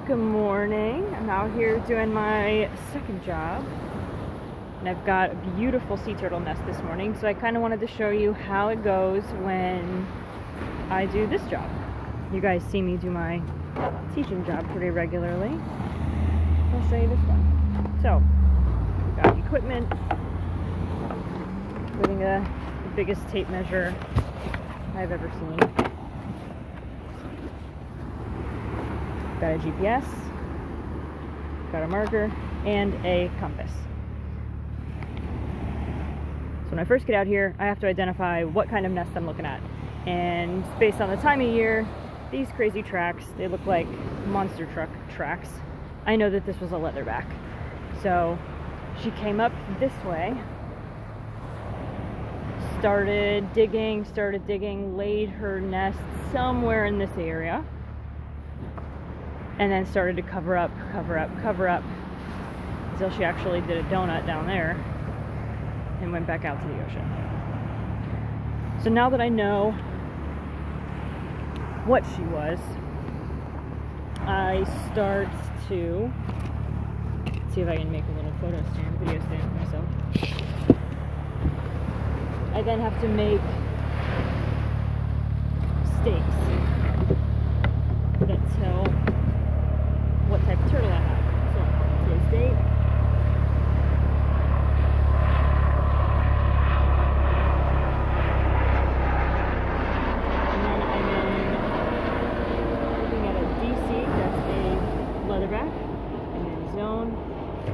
Good morning. I'm out here doing my second job, and I've got a beautiful sea turtle nest this morning, so I kind of wanted to show you how it goes when I do this job. You guys see me do my teaching job pretty regularly. I'll show you this one. So, we've got equipment, including the biggest tape measure I've ever seen. Got a GPS, got a marker, and a compass. So when I first get out here, I have to identify what kind of nest I'm looking at. And based on the time of year, these crazy tracks, they look like monster truck tracks. I know that this was a leatherback. So she came up this way, started digging, laid her nest somewhere in this area, and then started to cover up until she actually did a donut down there and went back out to the ocean. So now that I know what she was, I start to see if I can make a little video stand for myself. I then have to make stakes that tell what type of turtle I have. So today's date, and then I'm looking at a DC, that's a leatherback, and then zone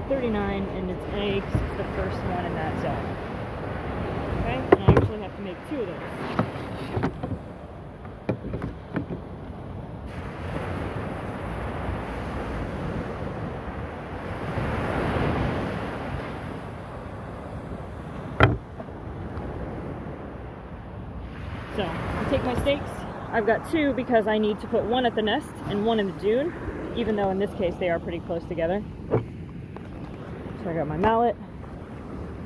39, and it's A because it's the first one in that zone. Okay, and I actually have to make 2 of those. So, I take my stakes. I've got 2 because I need to put 1 at the nest and 1 in the dune, even though in this case they are pretty close together. So I got my mallet.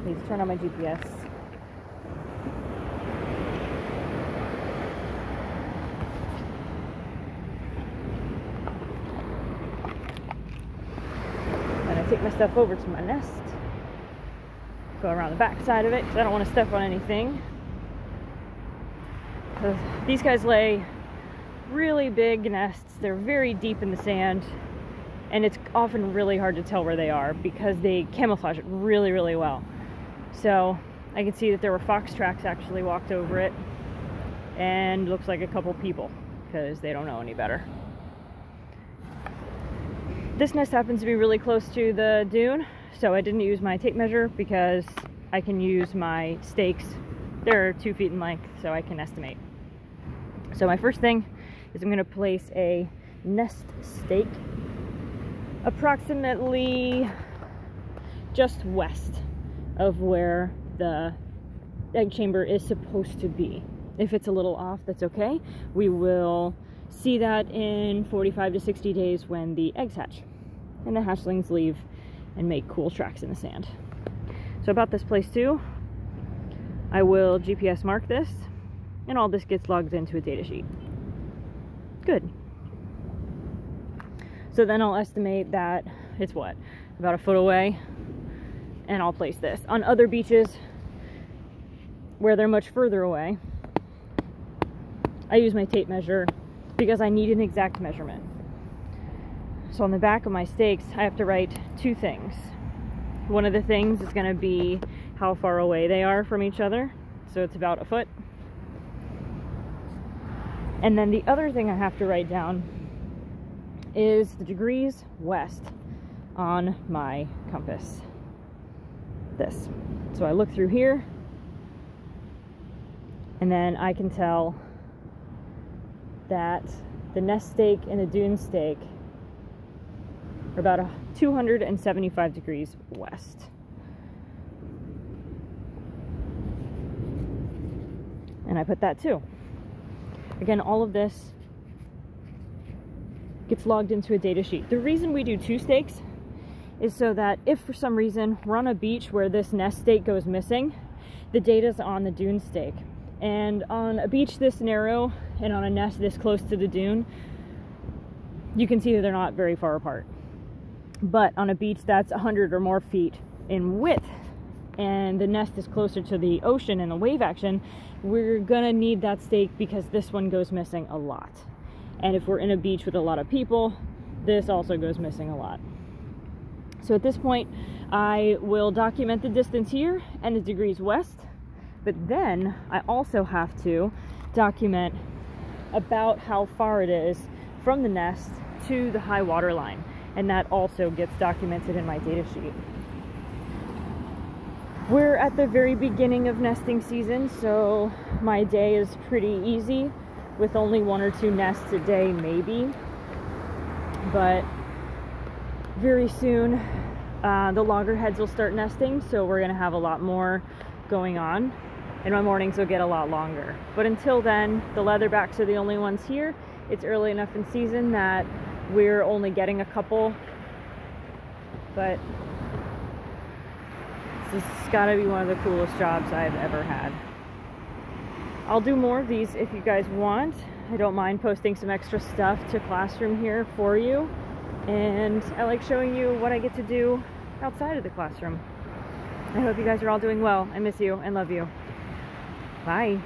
Need to turn on my GPS. Then I take my stuff over to my nest. Go around the back side of it because I don't want to step on anything. These guys lay really big nests. They're very deep in the sand, and it's often really hard to tell where they are because they camouflage it really, really well. So I can see that there were fox tracks actually walked over it, and looks like a couple people because they don't know any better. This nest happens to be really close to the dune, so I didn't use my tape measure because I can use my stakes. They're 2 feet in length, so I can estimate. So my first thing is I'm going to place a nest stake approximately just west of where the egg chamber is supposed to be. If it's a little off, that's okay. We will see that in 45 to 60 days when the eggs hatch and the hatchlings leave and make cool tracks in the sand. So about this place too, I will GPS mark this, and all this gets logged into a data sheet. Good. So then I'll estimate that it's what? About a foot away, and I'll place this. On other beaches where they're much further away, I use my tape measure because I need an exact measurement. So on the back of my stakes, I have to write 2 things. One of the things is going to be how far away they are from each other, so it's about a foot. And then the other thing I have to write down is the degrees west on my compass. This. So I look through here, and then I can tell that the nest stake and the dune stake are about 275 degrees west. And I put that too. Again, all of this gets logged into a data sheet. The reason we do 2 stakes is so that if for some reason we're on a beach where this nest stake goes missing, the data's on the dune stake. And on a beach this narrow and on a nest this close to the dune, you can see that they're not very far apart. But on a beach that's 100 or more feet in width, and the nest is closer to the ocean and the wave action, we're gonna need that stake because this one goes missing a lot. And if we're in a beach with a lot of people, this also goes missing a lot. So at this point, I will document the distance here and the degrees west, but then I also have to document about how far it is from the nest to the high water line, and that also gets documented in my data sheet. We're at the very beginning of nesting season, so my day is pretty easy with only 1 or 2 nests a day maybe, but very soon the loggerheads will start nesting, so we're gonna have a lot more going on and my mornings will get a lot longer. But until then, the leatherbacks are the only ones here. It's early enough in season that we're only getting a couple, but this has got to be one of the coolest jobs I've ever had. I'll do more of these if you guys want. I don't mind posting some extra stuff to Classroom here for you, and I like showing you what I get to do outside of the classroom. I hope you guys are all doing well. I miss you and love you. Bye.